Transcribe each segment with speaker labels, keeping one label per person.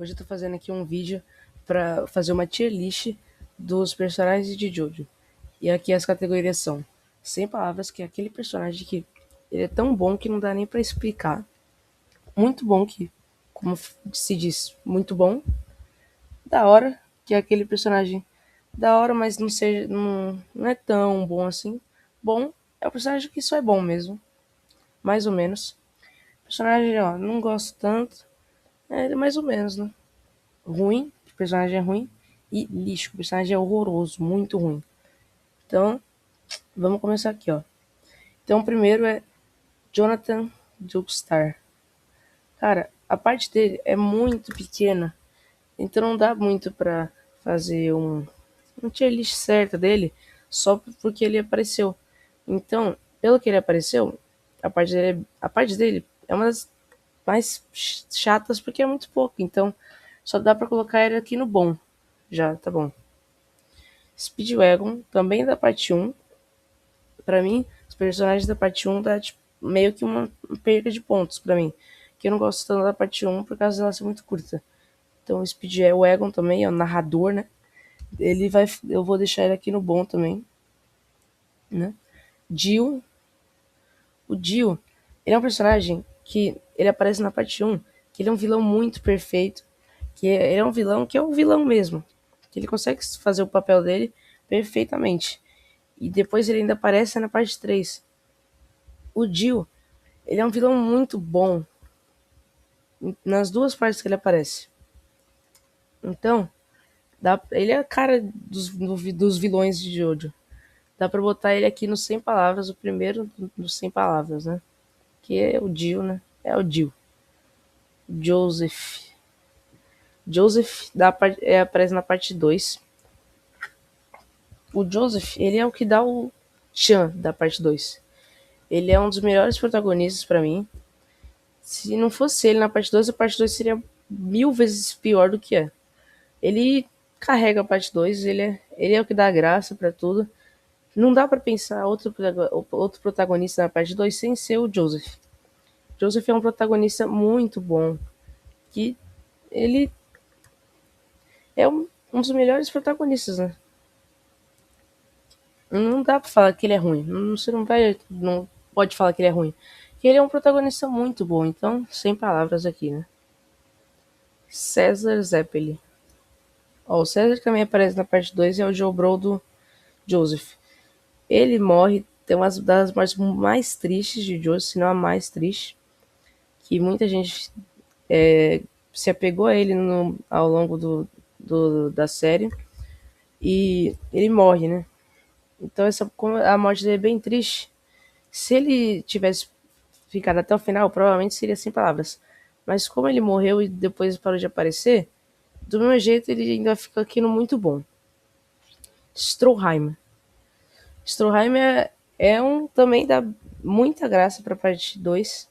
Speaker 1: Hoje eu tô fazendo aqui um vídeo pra fazer uma tier list dos personagens de Jojo. E aqui as categorias são 100 palavras, que é aquele personagem que ele é tão bom que não dá nem pra explicar. Muito bom que, como se diz, muito bom. Da hora, que é aquele personagem da hora, mas não é tão bom assim. Bom, é o personagem que só é bom mesmo, mais ou menos. Personagem, ó, não gosto tanto. É ele é mais ou menos, né? Ruim, o personagem é ruim, e lixo, o personagem é horroroso, muito ruim. Então, vamos começar aqui, ó. Então, o primeiro é Jonathan Joestar. Cara, a parte dele é muito pequena, então não dá muito pra fazer um tier list certa dele só porque ele apareceu. Então, pelo que ele apareceu, a parte dele é uma das mais chatas porque é muito pouco. Então, só dá pra colocar ele aqui no bom. Já, tá bom. Speedwagon, também da parte um. Pra mim, os personagens da parte um dá tipo, meio que uma perda de pontos pra mim. Que eu não gosto tanto da parte um por causa dela ser muito curta. Então o Speedwagon também é o narrador, né? Eu vou deixar ele aqui no bom também, né? Jill, o Jill, ele é um personagem que ele aparece na parte um, que ele é um vilão muito perfeito, ele é um vilão que é um vilão mesmo, que ele consegue fazer o papel dele perfeitamente. E depois ele ainda aparece na parte 3. O Jill, ele é um vilão muito bom nas duas partes que ele aparece. Então, ele é a cara dos vilões de Jojo. Dá pra botar ele aqui nos 100 palavras, o primeiro dos 100 palavras, né? Que é o Jill, né? É o Jill. Joseph. Joseph aparece na parte 2. O Joseph, ele é o que dá o Chan da parte 2. Ele é um dos melhores protagonistas pra mim. Se não fosse ele na parte 2, a parte 2 seria 1000 vezes pior do que é. Ele carrega a parte 2, ele é o que dá graça pra tudo. Não dá pra pensar outro protagonista na parte 2 sem ser o Joseph. Joseph é um protagonista muito bom, que ele é um dos melhores protagonistas, né? Não dá pra falar que ele é ruim. Você não pode falar que ele é ruim. Porque ele é um protagonista muito bom, então, sem palavras aqui, né? César Zeppeli. Ó, o César que também aparece na parte 2 é o Joe Bro do Joseph. Ele morre, tem uma das mortes mais tristes de Joseph, se não a mais triste, que muita gente se apegou a ele ao longo da série, e ele morre, né? Então como a morte dele é bem triste. Se ele tivesse ficado até o final, provavelmente seria sem palavras. Mas como ele morreu e depois parou de aparecer, do mesmo jeito ele ainda fica aqui no muito bom. Stroheim. Stroheim é um também dá muita graça pra parte 2.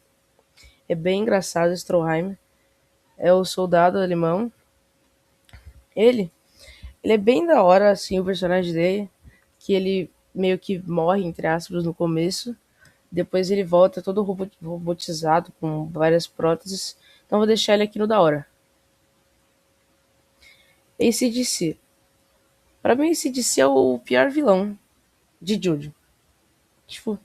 Speaker 1: É bem engraçado Stroheim. É o soldado alemão. Ele, ele é bem da hora, assim, o personagem dele. Que ele meio que morre, entre aspas, no começo. Depois ele volta todo robotizado, com várias próteses. Então vou deixar ele aqui no da hora. AC/DC. Pra mim, AC/DC é o pior vilão de Jojo. Tipo,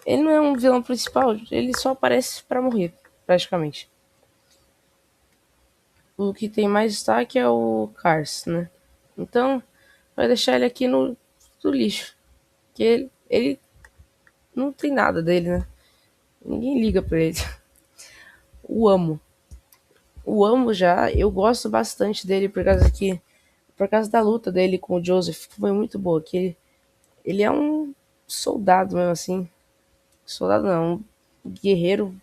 Speaker 1: ele não é um vilão principal, ele só aparece pra morrer, praticamente. O que tem mais destaque é o Cars, né? Então, vai deixar ele aqui no lixo. Que ele não tem nada dele, né? Ninguém liga pra ele. O Amo. O Amo já, eu gosto bastante dele por causa da luta dele com o Joseph, que foi muito boa. Ele é um soldado mesmo assim. Soldado não, um guerreiro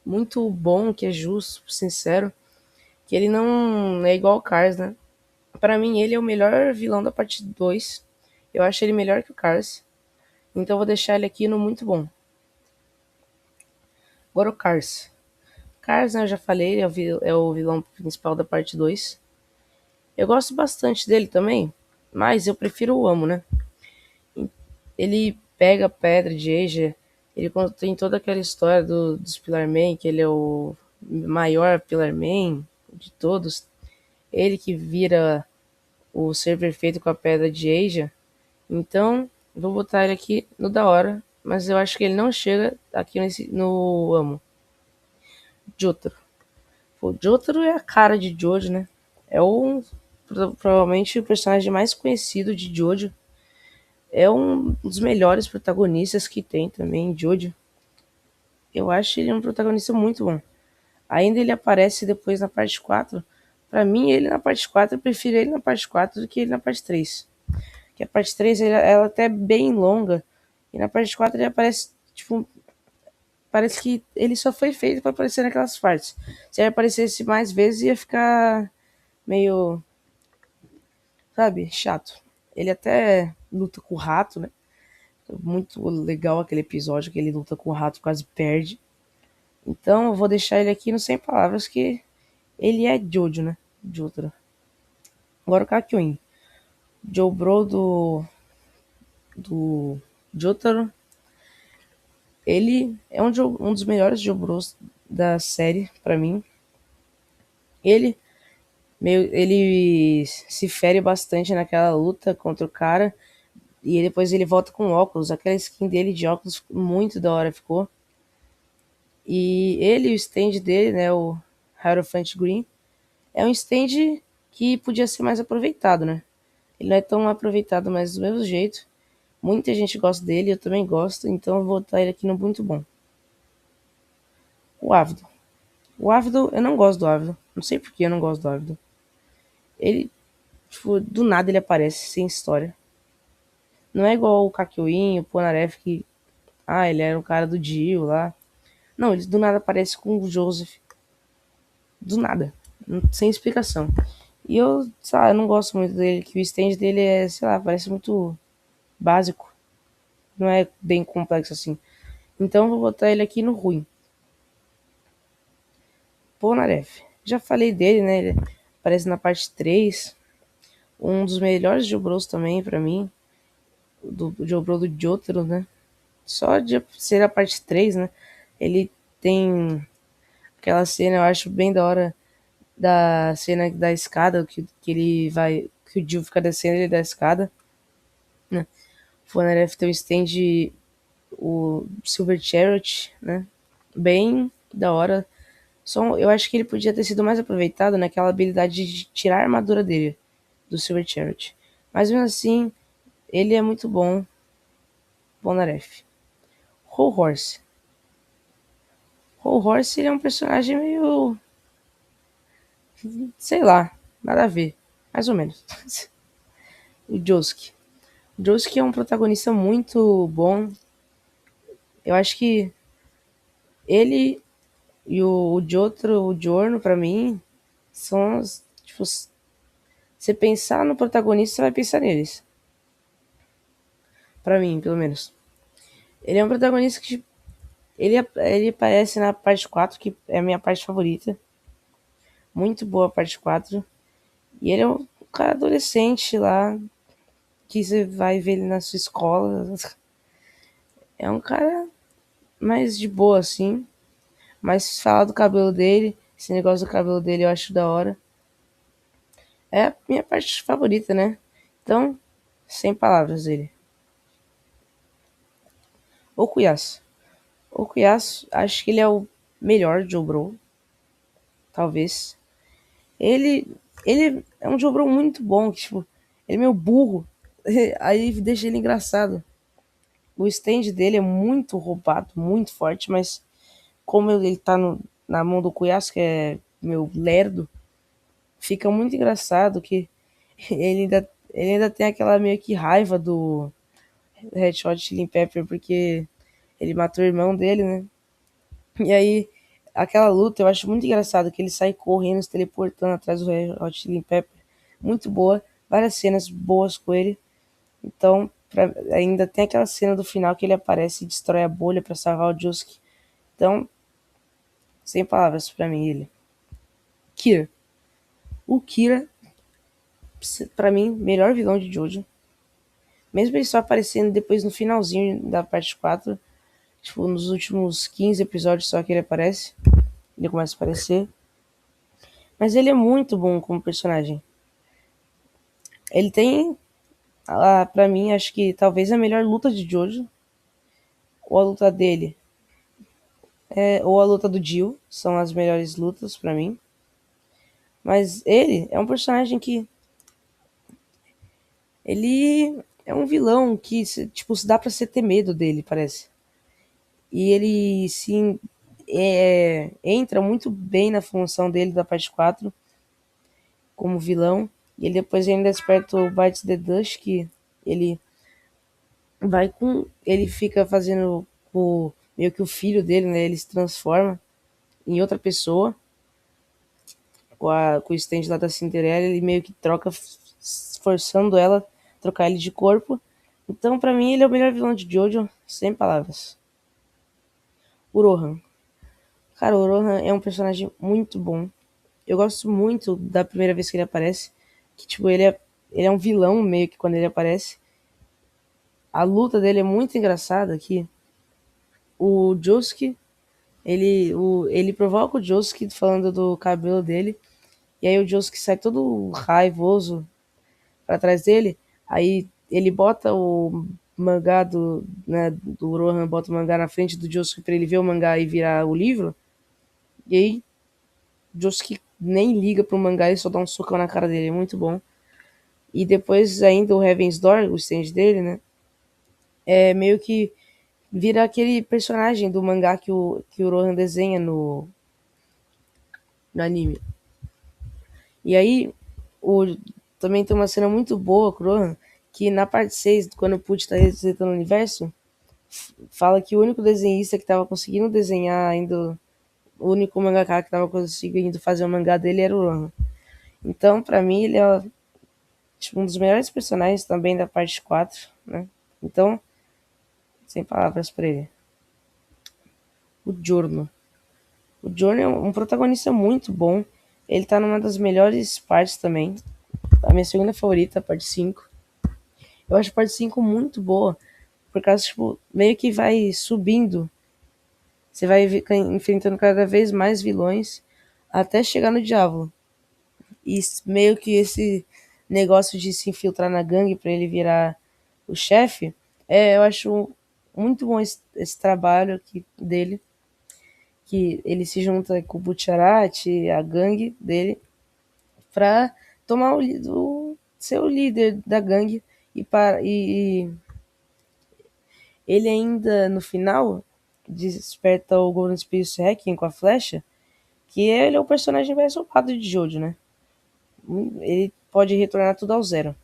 Speaker 1: muito bom, que é justo, sincero. Que ele não é igual o Cars, né? Pra mim, ele é o melhor vilão da parte 2. Eu acho ele melhor que o Cars. Então eu vou deixar ele aqui no muito bom. Agora o Cars. Cars, né, eu já falei, ele é o vilão principal da parte 2. Eu gosto bastante dele também, mas eu prefiro o Amo, né? Ele pega a pedra de Asia, tem toda aquela história dos Pillar Man, que ele é o maior Pillar Man, de todos. Ele que vira o ser perfeito com a pedra de Asia. Então, vou botar ele aqui no da hora, mas eu acho que ele não chega aqui no amo. Jotaro. O Jotaro é a cara de Jojo, né? É provavelmente o personagem mais conhecido de Jojo. É um dos melhores protagonistas que tem também em Jojo. Eu acho ele um protagonista muito bom. Ainda ele aparece depois na parte 4. Pra mim, ele na parte 4, eu prefiro ele na parte 4 do que ele na parte 3. Que a parte 3 ela até é bem longa. E na parte 4 ele aparece, tipo, parece que ele só foi feito pra aparecer naquelas partes. Se ele aparecesse mais vezes, ia ficar meio, sabe, chato. Ele até luta com o rato, né? Muito legal aquele episódio que ele luta com o rato, quase perde. Então eu vou deixar ele aqui no Sem Palavras, que ele é Jojo, né? Jotaro. Agora o Kakyoin. Jobro do Jotaro. Ele é um dos melhores Jobros da série, pra mim. Ele se fere bastante naquela luta contra o cara. E depois ele volta com óculos. Aquela skin dele de óculos muito da hora ficou. E ele e o stand dele, né? O Hierophant Green. É um stand que podia ser mais aproveitado, né? Ele não é tão aproveitado, mas do mesmo jeito. Muita gente gosta dele, eu também gosto, então eu vou botar ele aqui no muito bom. O Ávido. O Ávido, eu não gosto do Ávido. Não sei por que eu não gosto do Ávido. Ele, tipo, do nada ele aparece, sem história. Não é igual o Kakyoin, o Polnareff, que... Ah, ele era o cara do Dio lá. Não, ele do nada aparece com o Joseph. Do nada. Sem explicação. E eu, sei lá, eu não gosto muito dele, que o stand dele é, sei lá, parece muito básico. Não é bem complexo assim. Então eu vou botar ele aqui no ruim. Polnareff. Já falei dele, né? Ele aparece na parte 3. Um dos melhores Jobros também, pra mim. Do Jobro do Jotaro, né? Só de ser a parte 3, né? Ele tem aquela cena, eu acho bem da hora, da cena da escada, que ele vai. Que o Dio fica descendo ele da escada. Né? O Polnareff tem o stand, o Silver Chariot, né? Bem da hora. Só, eu acho que ele podia ter sido mais aproveitado naquela habilidade de tirar a armadura dele, do Silver Chariot. Mas mesmo assim, ele é muito bom, Polnareff. Whole Horse. Whole Horse ele é um personagem meio... sei lá, nada a ver. Mais ou menos. O Josuke. O Josuke é um protagonista muito bom. Eu acho que ele e o Jotaro, o Giorno, pra mim, são os, tipo, você pensar no protagonista, você vai pensar neles. Pra mim, pelo menos. Ele é um protagonista que ele aparece na parte 4, que é a minha parte favorita. Muito boa a parte 4. E ele é um cara adolescente lá, que você vai ver ele na sua escola. É um cara mais de boa, assim. Mas falar do cabelo dele, esse negócio do cabelo dele eu acho da hora. É a minha parte favorita, né? Então, sem palavras dele. Okuyasu. Okuyasu, acho que ele é o melhor Jobro. Talvez. Ele, ele é um Jobro muito bom, que, tipo, ele é meio burro. Aí deixa ele engraçado. O stand dele é muito roubado, muito forte, mas como ele tá na mão do Cuias, que é meu lerdo, fica muito engraçado que ele ainda tem aquela meio que raiva do Red Hot Chili Pepper, porque ele matou o irmão dele, né? E aí, aquela luta eu acho muito engraçado, que ele sai correndo, se teleportando atrás do Red Hot Chili Pepper. Muito boa, várias cenas boas com ele. Então, ainda tem aquela cena do final que ele aparece e destrói a bolha pra salvar o Josuke. Então, sem palavras pra mim, ele. Kira. O Kira, pra mim, melhor vilão de Jojo. Mesmo ele só aparecendo depois no finalzinho da parte 4, tipo, nos últimos 15 episódios só que ele aparece. Ele começa a aparecer. Mas ele é muito bom como personagem. Ele tem, pra mim, acho que talvez a melhor luta de Jojo, ou a luta dele, ou a luta do Jill, são as melhores lutas pra mim. Mas ele é um personagem que ele é um vilão que, tipo, dá pra você ter medo dele, parece. E ele, sim, entra muito bem na função dele da parte 4 como vilão. E ele depois ainda desperta o Bites the Dust, que ele ele fica fazendo meio que o filho dele, né? Ele se transforma em outra pessoa. Com o stand lá da Cinderela, ele meio que troca, forçando ela a trocar ele de corpo. Então, pra mim, ele é o melhor vilão de Jojo, sem palavras. O Rohan. Cara, o Rohan é um personagem muito bom. Eu gosto muito da primeira vez que ele aparece. Que, tipo, ele é um vilão meio que quando ele aparece. A luta dele é muito engraçada, que o Josuke, ele provoca o Josuke falando do cabelo dele. E aí o Josuke sai todo raivoso pra trás dele. Aí ele bota o mangá do Rohan, bota o mangá na frente do Josuke pra ele ver o mangá e virar o livro. E aí o Josuke nem liga pro mangá e só dá um socão na cara dele. É muito bom. E depois ainda o Heaven's Door, o stand dele, né? É meio que vira aquele personagem do mangá que o Rohan desenha no anime. E aí, também tem uma cena muito boa com o Rohan, que na parte 6, quando o Puth tá resetando o universo, fala que o único desenhista que tava conseguindo desenhar ainda, o único mangaka que tava conseguindo fazer o mangá dele era o Rohan. Então, pra mim, ele é tipo, um dos melhores personagens também da parte 4, né? Então, sem palavras pra ele. O Giorno. O Giorno é um protagonista muito bom. Ele tá numa das melhores partes também. A minha segunda favorita, a parte 5. Eu acho a parte 5 muito boa, por causa, tipo, meio que vai subindo. Você vai enfrentando cada vez mais vilões até chegar no Diabo. E meio que esse negócio de se infiltrar na gangue pra ele virar o chefe, eu acho muito bom esse trabalho aqui dele, que ele se junta com o Butcherati, a gangue dele, pra tomar ser o líder da gangue e ele ainda no final desperta o Golden Spirit Hacking com a flecha, que ele é o personagem mais roubado de Jojo, né? Ele pode retornar tudo ao zero.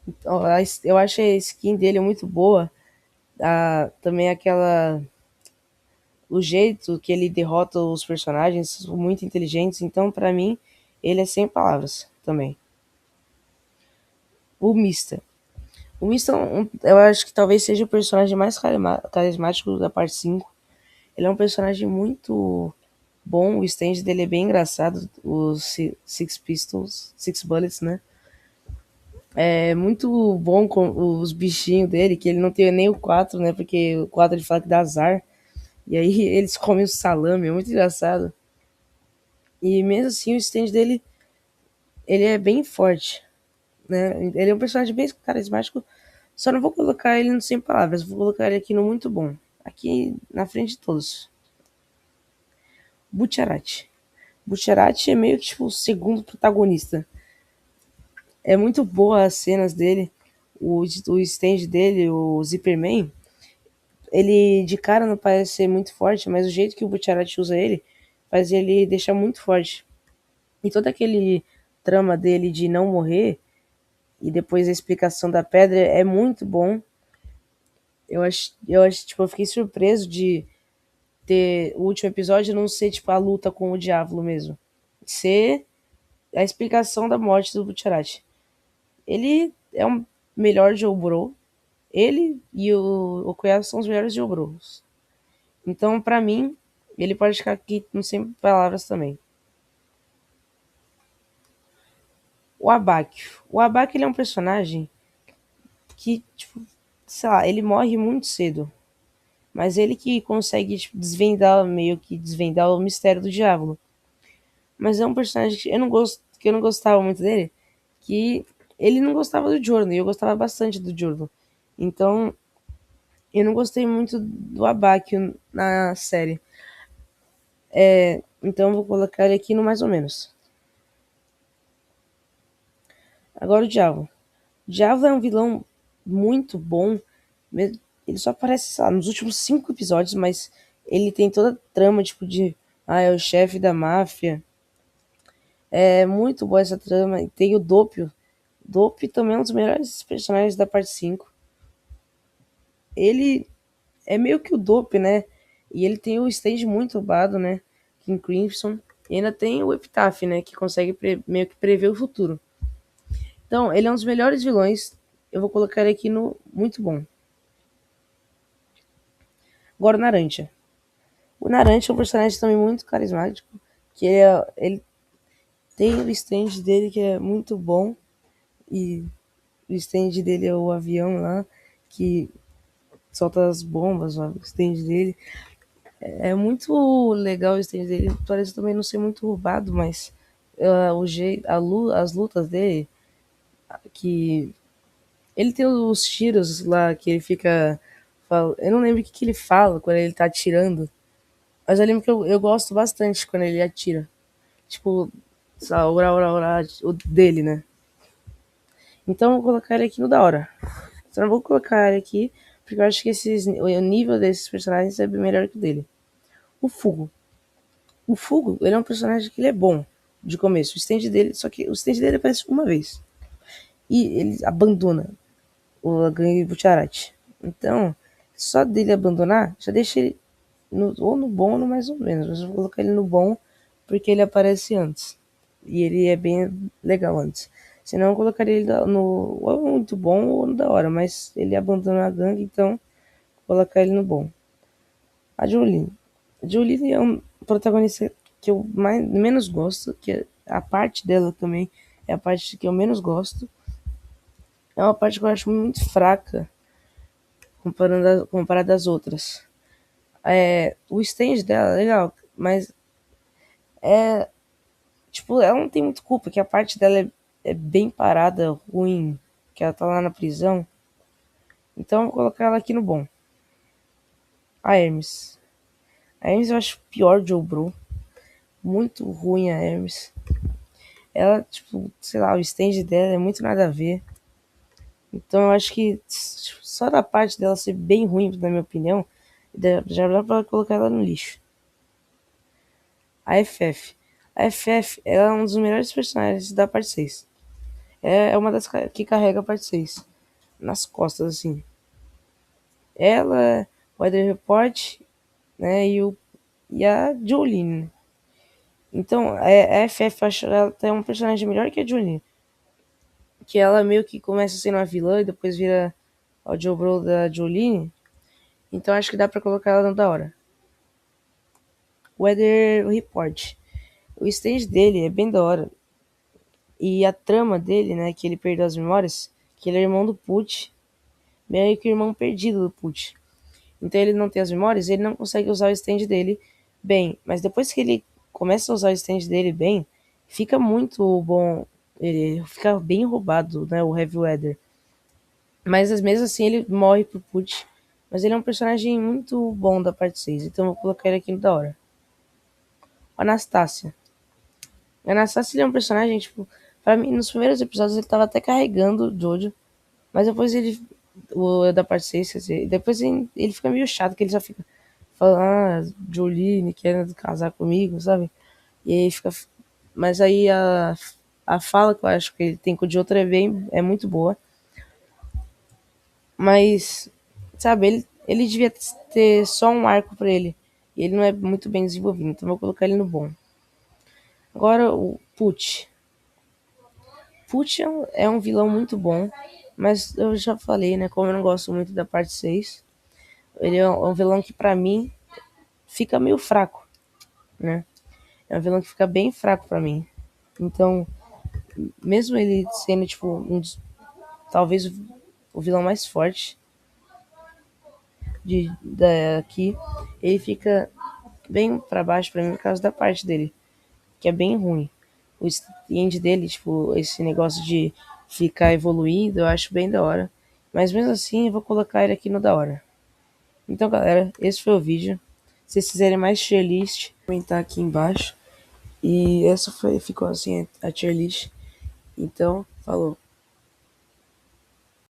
Speaker 1: Então, eu acho a skin dele muito boa. Também aquela. O jeito que ele derrota os personagens são muito inteligentes. Então, pra mim, ele é sem palavras também. O Mista. O Mista, eu acho que talvez seja o personagem mais carismático da parte 5. Ele é um personagem muito bom. O stand dele é bem engraçado. Os Six Pistols, Six Bullets, né? É muito bom com os bichinhos dele, que ele não tem nem o 4, né? Porque o 4 ele fala que dá azar. E aí eles comem o salame, é muito engraçado. E mesmo assim o stand dele, ele é bem forte, né? Ele é um personagem bem carismático. Só não vou colocar ele no sem palavras, vou colocar ele aqui no muito bom. Aqui na frente de todos. Butcherati. Butcherati é meio que tipo o segundo protagonista. É muito boa as cenas dele, o stand dele, o Zipperman. Ele de cara não parece ser muito forte, mas o jeito que o Butcherati usa ele faz ele deixar muito forte. E todo aquele trama dele de não morrer e depois a explicação da pedra é muito bom. Tipo, eu fiquei surpreso de ter o último episódio não ser tipo a luta com o diabo mesmo, ser a explicação da morte do Butcherati. Ele é um melhor Joubro. Ele e o Okuyasu são os melhores Joubros. Então, pra mim, ele pode ficar aqui no sem palavras também. O Abakio. O Abakio ele é um personagem que, tipo, sei lá, ele morre muito cedo. Mas ele que consegue tipo, meio que desvendar o mistério do diabo. Mas é um personagem que que eu não gostava muito dele, que ele não gostava do Jordan, e eu gostava bastante do Jordan. Então, eu não gostei muito do Abakio na série. Então, eu vou colocar ele aqui no mais ou menos. Agora o Diabo. O Diabo é um vilão muito bom. Ele só aparece, sei lá, nos últimos 5 episódios, mas ele tem toda a trama, tipo, de... Ah, é o chefe da máfia. É muito boa essa trama. E tem o Doppio. Doppio também é um dos melhores personagens da parte 5. Ele é meio que o Dope, né? E ele tem o stage muito roubado, né? King Crimson. E ainda tem o Epitaph, né? Que consegue meio que prever o futuro. Então, ele é um dos melhores vilões. Eu vou colocar ele aqui no muito bom. Agora o Naranja. O Naranja é um personagem também muito carismático. Que ele tem o stand dele que é muito bom. E o stand dele é o avião lá. Que solta as bombas, o stand dele. É muito legal o stand dele. Parece também não ser muito roubado, mas o jeito, as lutas dele, que ele tem os tiros lá que ele fica. Eu não lembro o que ele fala quando ele tá atirando, mas eu lembro que eu gosto bastante quando ele atira. Tipo, essa o dele, né? Então eu vou colocar ele aqui no da hora. Só não vou colocar ele aqui, porque eu acho que o nível desses personagens é bem melhor que o dele. O Fugo. O Fugo, ele é um personagem que ele é bom de começo. O stand dele, só que o stand dele aparece uma vez. E ele abandona o gangue Butcherati. Então, só dele abandonar, já deixa ele ou no bom ou no mais ou menos. Mas eu vou colocar ele no bom porque ele aparece antes. E ele é bem legal antes. Senão eu colocaria ele no ou muito bom ou no da hora. Mas ele abandona a gangue, então vou colocar ele no bom. A Jolene. A Jolene é um protagonista que eu menos gosto, que a parte dela também é a parte que eu menos gosto. É uma parte que eu acho muito fraca comparada às outras. O stand dela é legal, mas tipo, ela não tem muito culpa, que a parte dela é bem parada, ruim, que ela tá lá na prisão. Então eu vou colocar ela aqui no bom. A Hermes. A Hermes eu acho pior de Joe Bro. Muito ruim a Hermes. Ela, tipo, sei lá, o stand dela é muito nada a ver. Então eu acho que só da parte dela ser bem ruim, na minha opinião, já dá pra colocar ela no lixo. A FF. A FF ela é um dos melhores personagens da parte 6. É uma das que carrega a parte 6. Nas costas, assim. Ela, o Weather Report, né, e a Jolene. Então, a FF, eu acho ela tem um personagem melhor que a Jolene. Que ela meio que começa sendo uma vilã e depois vira o Joe Bro da Jolene. Então acho que dá pra colocar ela no da hora. Weather Report. O stage dele é bem da hora. E a trama dele, né, que ele perdeu as memórias, que ele é irmão do Put, meio que o irmão perdido do Put. Então ele não tem as memórias, ele não consegue usar o stand dele bem. Mas depois que ele começa a usar o stand dele bem, fica muito bom. Ele fica bem roubado, né, o Heavy Weather. Mas mesmo assim ele morre pro Put. Mas ele é um personagem muito bom da parte 6, então eu vou colocar ele aqui no da hora. Anastácia. Anastasia ele é um personagem, tipo, pra mim, nos primeiros episódios ele tava até carregando o Jojo, mas depois ele, o da parte 6, quer dizer, depois ele fica meio chato, que ele só fica falando, Jolene querendo casar comigo, sabe? E aí fica, mas aí a fala que eu acho que ele tem com o Jojo é muito boa, mas, sabe, ele devia ter só um arco pra ele, e ele não é muito bem desenvolvido, então eu vou colocar ele no bom. Agora o Put. Put é um vilão muito bom, mas eu já falei, né? Como eu não gosto muito da parte 6, ele é um vilão que pra mim fica meio fraco, né? É um vilão que fica bem fraco pra mim. Então, mesmo ele sendo, tipo, talvez o vilão mais forte daqui, ele fica bem pra baixo pra mim por causa da parte dele. que é bem ruim. O stand dele, tipo, esse negócio de ficar evoluindo, eu acho bem da hora. Mas mesmo assim, eu vou colocar ele aqui no da hora. Então, galera, esse foi o vídeo. Se vocês quiserem mais tier list, comentar aqui embaixo. E essa ficou assim a tier list. Então, falou.